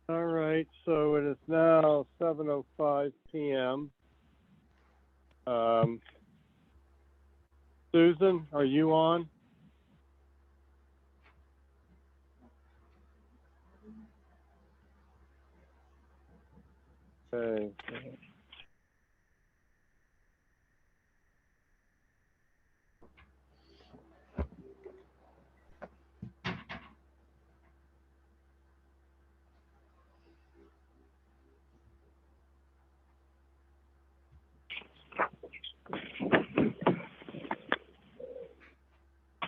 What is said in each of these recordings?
All right, so it is now 7:05 p.m. Susan, are you on? Okay.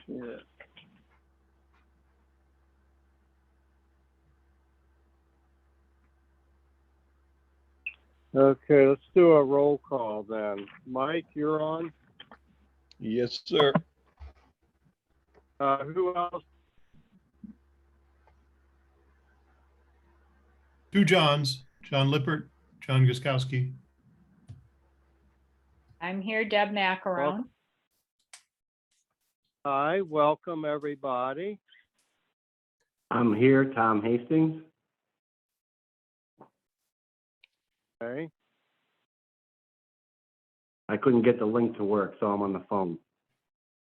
Yeah. Okay, let's do a roll call then. Mike, you're on? Yes, sir. Who else? Two Johns, John Lippert, John Guskowski. I'm here, Deb Macaron. Hi, welcome everybody. I'm here, Tom Hastings. Okay. I couldn't get the link to work, so I'm on the phone.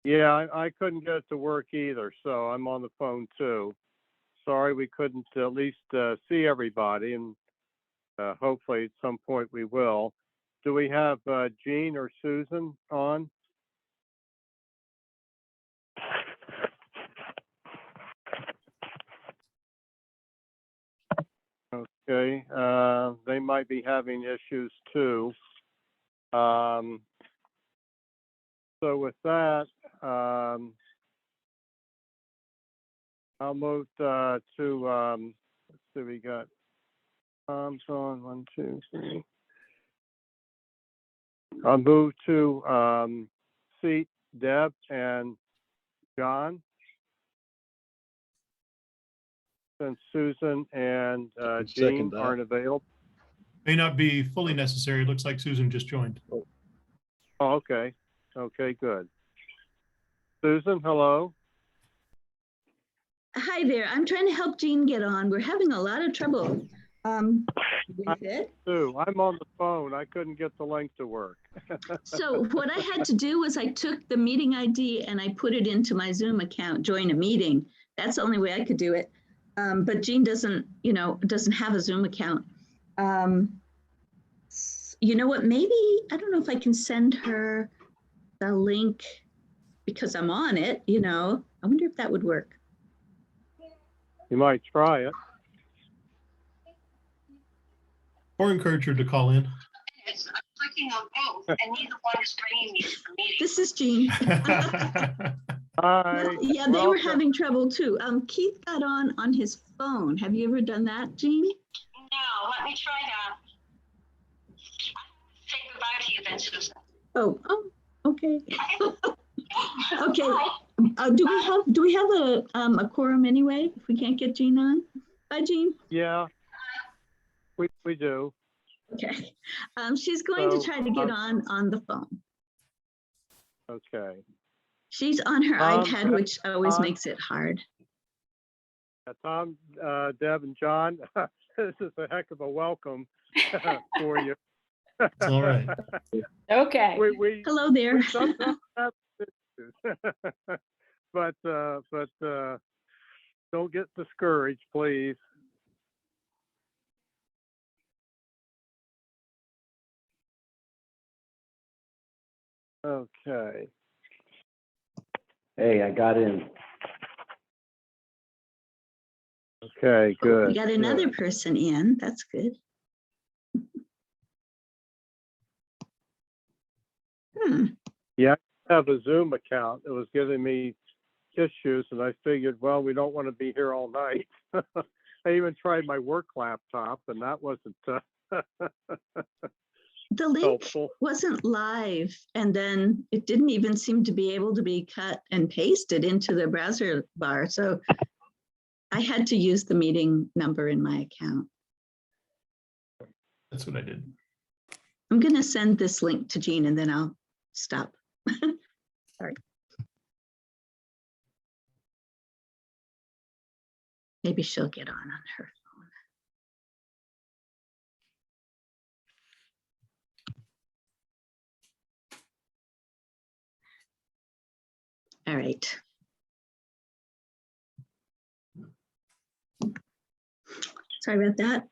Yeah, I couldn't get it to work either, so I'm on the phone too. Sorry we couldn't at least see everybody, and hopefully at some point we will. Do we have Jean or Susan on? Okay, they might be having issues too. So with that, I'll move to, let's see, we got Tom's on, 1, 2, 3. I'll move to seat Deb and John, since Susan and Second Jean that. aren't available. May not be fully necessary. It looks like Susan just joined. Oh, okay. Okay, good. Susan, hello. Hi there. I'm trying to help Jean get on. We're having a lot of trouble. With it. Sue, I'm on the phone. I couldn't get the link to work. So what I had to do was I took the meeting ID and I put it into my Zoom account, join a meeting. That's the only way I could do it. But Jean doesn't have a Zoom account. You know what, maybe, I don't know if I can send her the link because I'm on it, I wonder if that would work. You might try it. Or encourage her to call in. I'm clicking on both, and neither one is bringing me to the meeting. This is Jean. Hi. Yeah, they were welcome. having trouble too. Keith got on his phone. Have you ever done that, Jean? No, let me try that. Say goodbye to you then, Susan. Oh, okay. Okay. Do we have a quorum anyway? If we can't get Jean on? Bye, Jean. Yeah, we do. Okay. She's going to try to get on the phone. Okay. She's on her iPad, which always makes it hard. Tom, Deb, and John, this is a heck of a welcome for you. It's all right. Okay. We Hello there. we sometimes have issues. but don't get discouraged, please. Okay. Hey, I got in. Okay, good. We got another good. person in. That's good. Yeah, I have a Zoom account. It was giving me issues, and I figured, well, we don't want to be here all night. I even tried my work laptop, and that wasn't The link helpful. wasn't live, and then it didn't even seem to be able to be cut and pasted into the browser bar. So I had to use the meeting number in my account. That's what I did. I'm going to send this link to Jean and then I'll stop. Sorry. Maybe she'll get on her phone. All right. Sorry about that.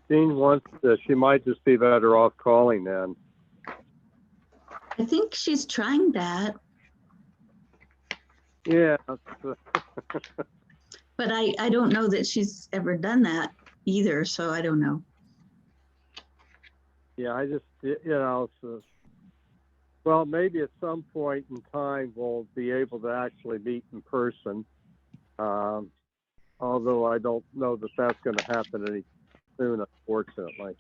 Jean wants to, she might just be better off calling then. I think she's trying that, Yeah. but I don't know that she's ever done that either, so I don't know. Yeah, I just, so, well, maybe at some point in time we'll be able to actually meet in person. Although I don't know that that's going to happen any soon, unfortunately.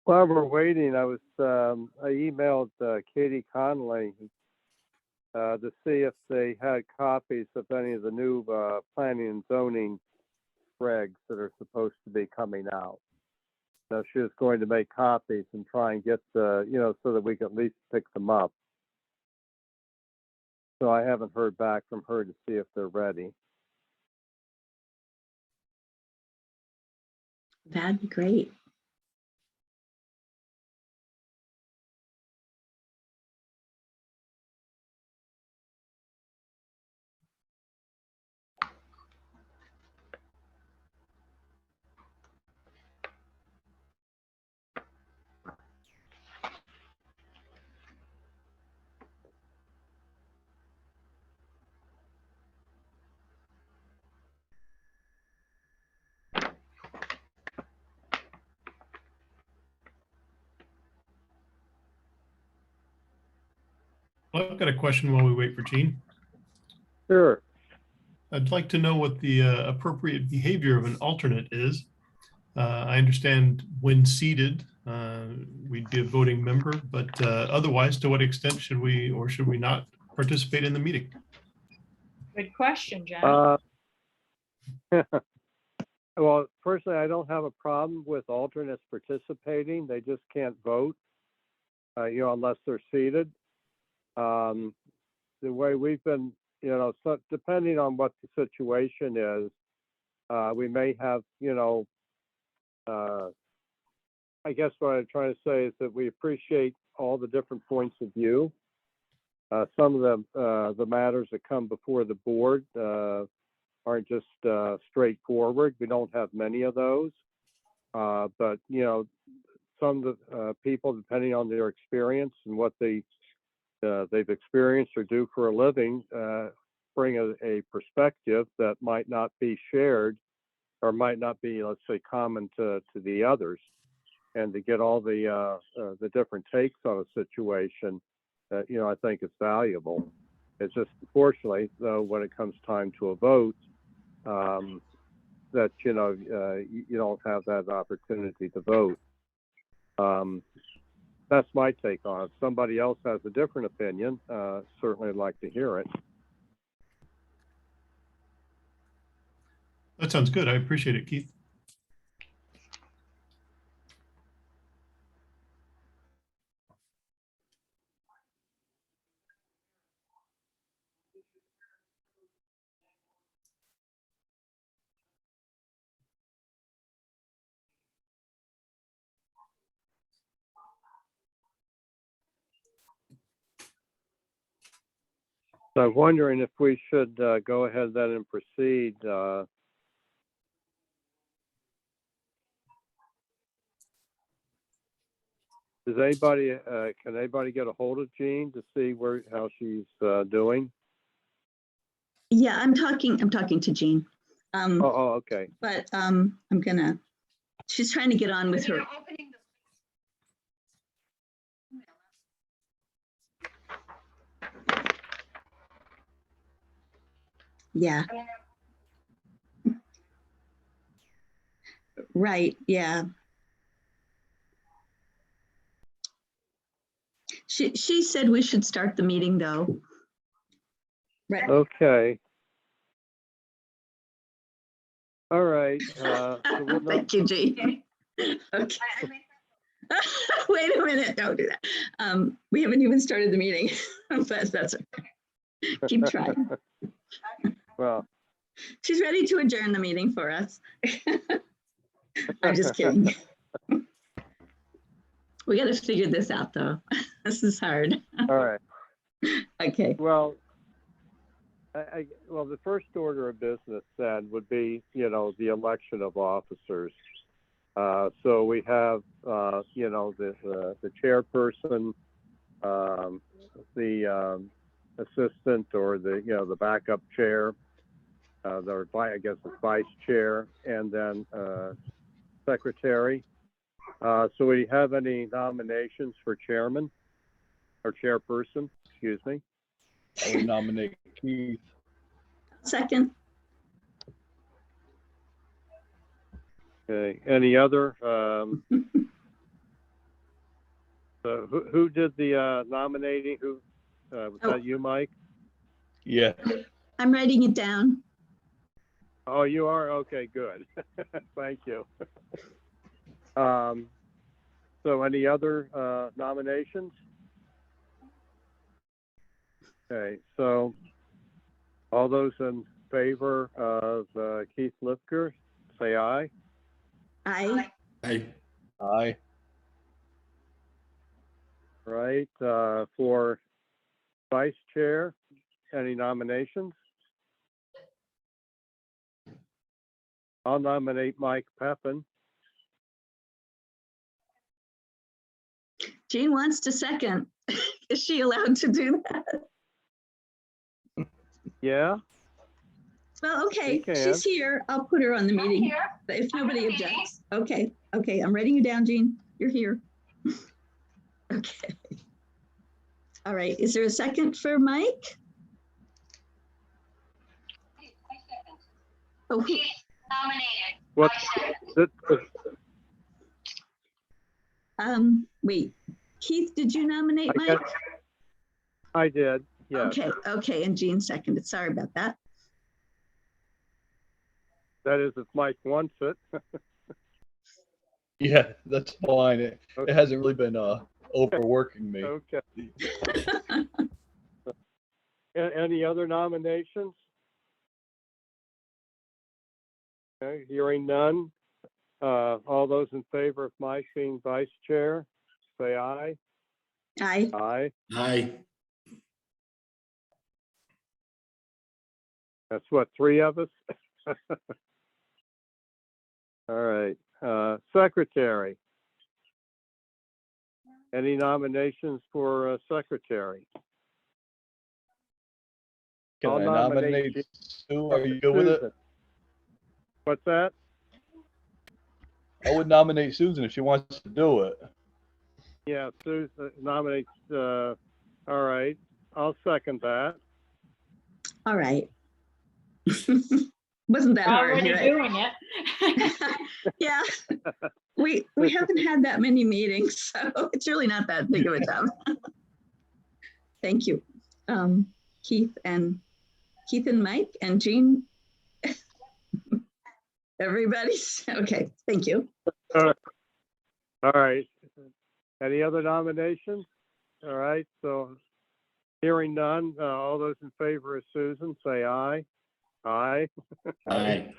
While we're waiting, I emailed Katie Conley to see if they had copies of any of the new planning and zoning regs that are supposed to be coming out. So she was going to make copies and try and get so that we could at least pick them up. So I haven't heard back from her to see if they're ready. That'd be great. I've got a question while we wait for Jean. Sure. I'd like to know what the appropriate behavior of an alternate is. I understand when seated, we'd be a voting member, but otherwise, to what extent should we or should we not participate in the meeting? Good question, Jen. Well, personally, I don't have a problem with alternates participating. They just can't vote, unless they're seated. The way we've been, so depending on what the situation is, we may have, I guess what I'm trying to say is that we appreciate all the different points of view. Some of the matters that come before the board aren't just straightforward. We don't have many of those. But, you know, some of the people, depending on their experience and what they've experienced or do for a living, bring a perspective that might not be shared or might not be, let's say, common to the others. And to get all the different takes on a situation, you know, I think it's valuable. It's just, unfortunately, though, when it comes time to a vote, that, you know, you don't have that opportunity to vote. That's my take on it. If somebody else has a different opinion, certainly I'd like to hear it. That sounds good. I appreciate it, Keith. So I'm wondering if we should go ahead then and proceed. Does anybody, can anybody get a hold of Jean to see how she's doing? Yeah, I'm talking to Jean. Oh, okay. But she's trying to get on with her. Opening Yeah. Right, yeah. She said we should start the meeting though. Right. Okay. All right. So we'll know- Thank you, Jean. Okay. Wait a minute, don't do that. We haven't even started the meeting. That's okay. Keep trying. Well, She's ready to adjourn the meeting for us. I'm just kidding. We got to figure this out though. This is hard. all right. Okay. Well, well, the first order of business then would be, you know, the election of officers. So we have, you know, the chairperson, the assistant, or the backup chair, I guess the vice chair, and then secretary. So we have any nominations for chairman or chairperson? Excuse me. I would nominate Keith. Second. Okay. Any other? So who did the nominating? Who was that? You, Mike? Yeah. I'm writing it down. Oh, you are? Okay, good. Thank you. So any other nominations? Okay, so all those in favor of Keith Lifker, say aye. Aye. Aye. Right, for vice chair, any nominations? I'll nominate Mike Peppin. Jean wants to second. Is she allowed to do that? Yeah, Well, okay, You can. she's here. I'll put her on the I'm meeting here. if nobody I'm on the objects. Okay, okay, I'm writing you down, Jean. You're here. Okay. All right, is there a second for Mike? Oh, who- Keith nominated. what, I second. wait, Keith, did you nominate I guess- Mike? I did, yes. Okay, okay, and Jean seconded. Sorry about that. That is, if Mike wants it. Yeah, that's fine. It hasn't really been overworking me. Okay. Any other nominations? Okay, hearing none. All those in favor of Mike being vice chair, say aye. Aye. Aye. Aye. That's what, 3 of us? All right. Secretary. Any nominations for secretary? Can I'll I nominate nominate Sue? Are you good with it? Susan. What's that? I would nominate Susan if she wants to do it. Yeah, Susan nominates, all right. I'll second that. All right. Wasn't that hard, Already right? doing it. Yeah. We haven't had that many meetings, so it's really not that big of a job. Thank you. Keith and Mike and Jean. Everybody's okay. Thank you. All right. Any other nominations? All right, so hearing none, all those in favor of Susan, say aye. Aye. Aye.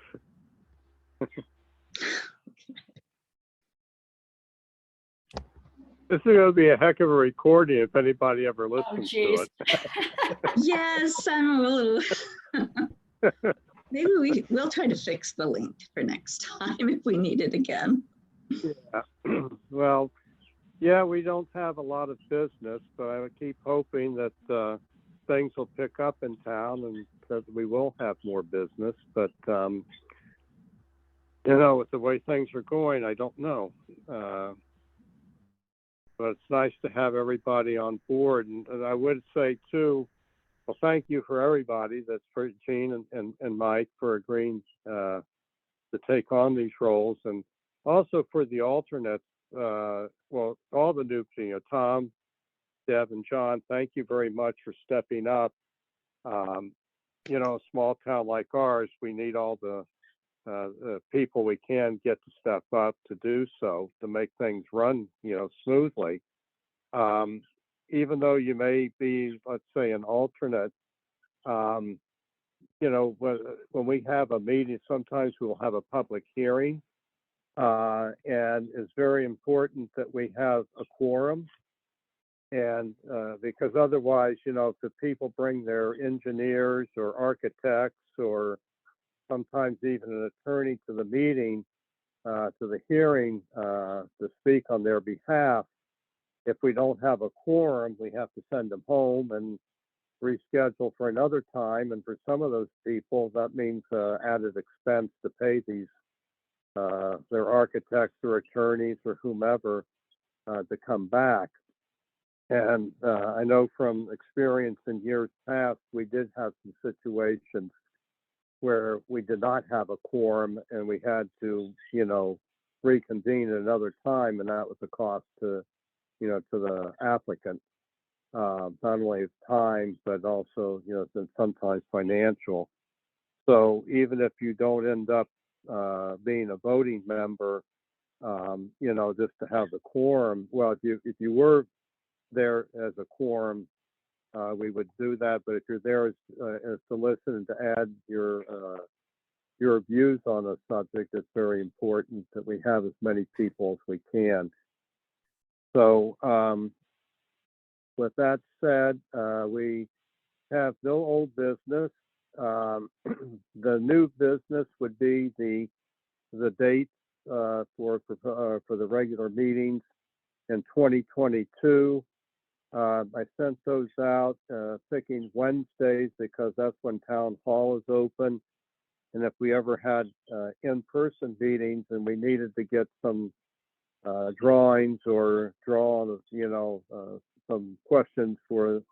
This is going to be a heck of a recording if anybody ever Oh, listens to geez. it. Yes, I'm a little. Maybe we'll try to fix the link for next time if we need it again. Yeah. Well, yeah, we don't have a lot of business, but I would keep hoping that things will pick up in town and that we will have more business. But, you know, with the way things are going, I don't know. But it's nice to have everybody on board. And I would say, too, well, thank you for everybody. That's for Jean and Mike for agreeing to take on these roles. And also for the alternates, well, all the new, you know, Tom, Deb, and John, thank you very much for stepping up. You know, a small town like ours, we need all the people we can get to step up to do so, to make things run, you know, smoothly. Even though you may be, let's say, an alternate, you know, when we have a meeting, sometimes we'll have a public hearing. And it's very important that we have a quorum. And because otherwise, you know, if the people bring their engineers or architects or sometimes even an attorney to the meeting, to the hearing, to speak on their behalf, if we don't have a quorum, we have to send them home and reschedule for another time. And for some of those people, that means added expense to pay these their architects or attorneys or whomever to come back. And I know from experience in years past, we did have some situations where we did not have a quorum and we had to, you know, reconvene at another time, and that was a cost to, you know, to the applicant, not only of time but also, you know, sometimes financial. So even if you don't end up being a voting member, you know, just to have the quorum. Well, if you were there as a quorum, we would do that. But if you're there as to listen and to add your views on a subject, it's very important that we have as many people as we can. So with that said, we have no old business. The new business would be the dates for the regular meetings in 2022. I sent those out, picking Wednesdays because that's when town hall is open. And if we ever had in-person meetings and we needed to get some drawings or draw, you know, some questions for,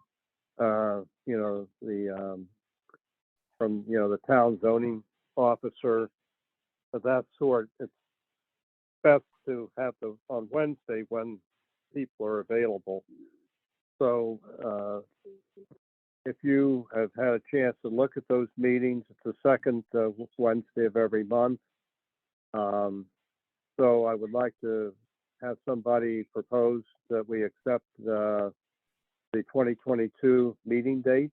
you know, the from, you know, the town zoning officer of that sort, it's best to have them on Wednesday when people are available. So if you have had a chance to look at those meetings, it's the second Wednesday of every month. So I would like to have somebody propose that we accept the 2022 meeting dates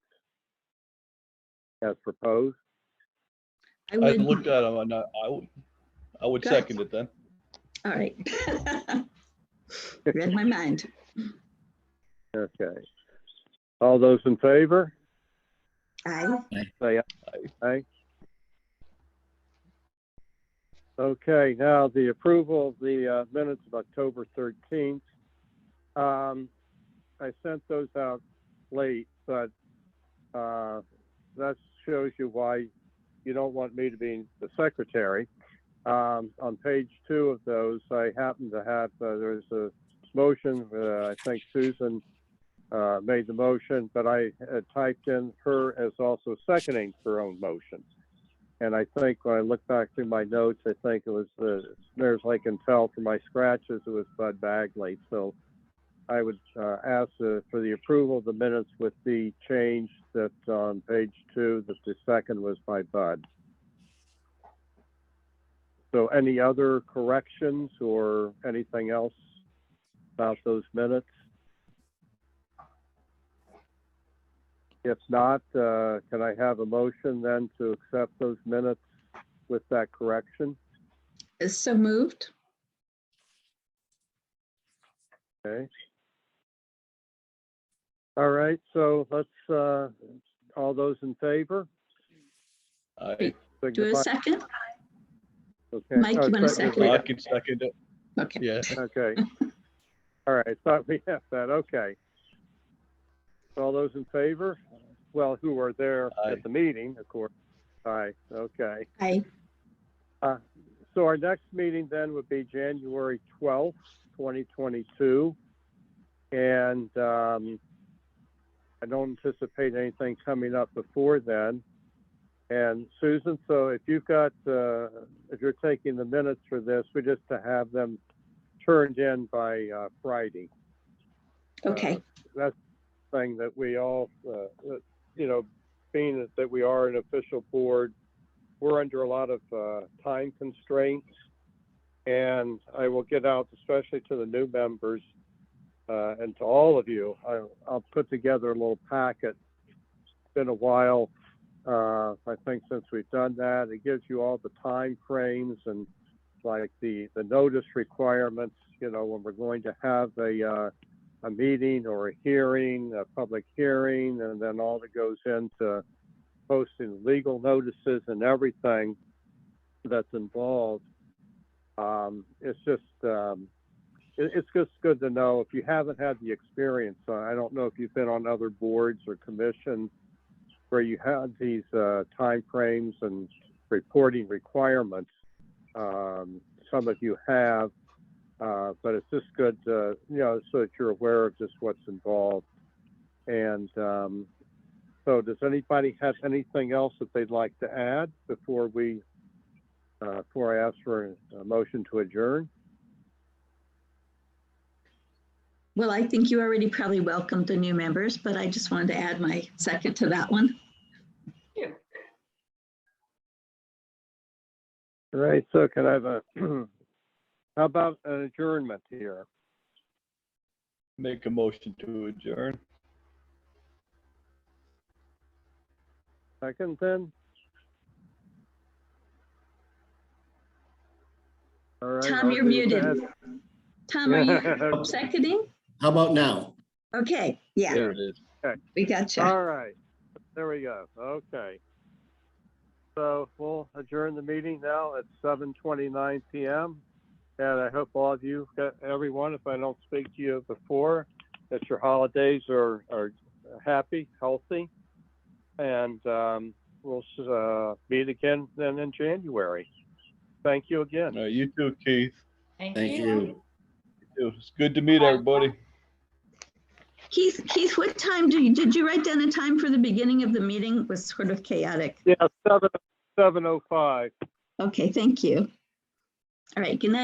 as proposed. I I would. looked at them and I would Go ahead. second it then. All right. Read my mind. Okay. All those in favor? Aye. Say aye. Okay, now the approval of the minutes of October 13th. I sent those out late, but that shows you why you don't want me to be the secretary. On page 2 of those, I happen to have, there's a motion, I think Susan made the motion, but I had typed in her as also seconding her own motion. And I think when I look back through my notes, I think it was, there's I can tell from my scratches, it was Bud Bagley. So I would ask for the approval of the minutes with the change that on page 2, that the second was by Bud. So any other corrections or anything else about those minutes? If not, can I have a motion then to accept those minutes with that correction? Is so moved. Okay. All right, so let's, all those in favor? Aye. Do a second? Okay. Mike, you want to second. second? I can second it. Okay. Yeah. Okay. All right, thought we have that, okay. All those in favor? Well, who are there Aye. at the meeting, of course. Aye, okay. Aye. So our next meeting then would be January 12th, 2022. And I don't anticipate anything coming up before then. And Susan, so if you've got, if you're taking the minutes for this, we just to have them turned in by Friday. Okay. That's the thing that we all, you know, being that we are an official board, we're under a lot of time constraints. And I will get out, especially to the new members and to all of you, I'll put together a little packet. It's been a while, I think, since we've done that. It gives you all the time frames and like the notice requirements, you know, when we're going to have a meeting or a hearing, a public hearing, and then all that goes into posting legal notices and everything that's involved. It's just good to know if you haven't had the experience. I don't know if you've been on other boards or commissions where you had these time frames and reporting requirements. Some of you have, but it's just good to, you know, so that you're aware of just what's involved. And so does anybody have anything else that they'd like to add before we, before I ask for a motion to adjourn? Well, I think you already probably welcomed the new members, but I just wanted to add my second to that one. All right, so can I have a, how about an adjournment here? Make a motion to adjourn. Second then? All right. Tom, you're muted. Tom, are you Okay. seconding? How about now? Okay, yeah, There it is. we got you. All right, there we go. Okay. So we'll adjourn the meeting now at 7:29 p.m. And I hope all of you, everyone, if I don't speak to you before, that your holidays are happy, healthy, and we'll meet again then in January. Thank you again. You too, Keith. Thank Thank you. you. It's good to meet everybody. Keith, what time did you write down a time for the beginning of the meeting? It was sort of chaotic. Yeah, 7:05. Okay, thank you. All right, good night.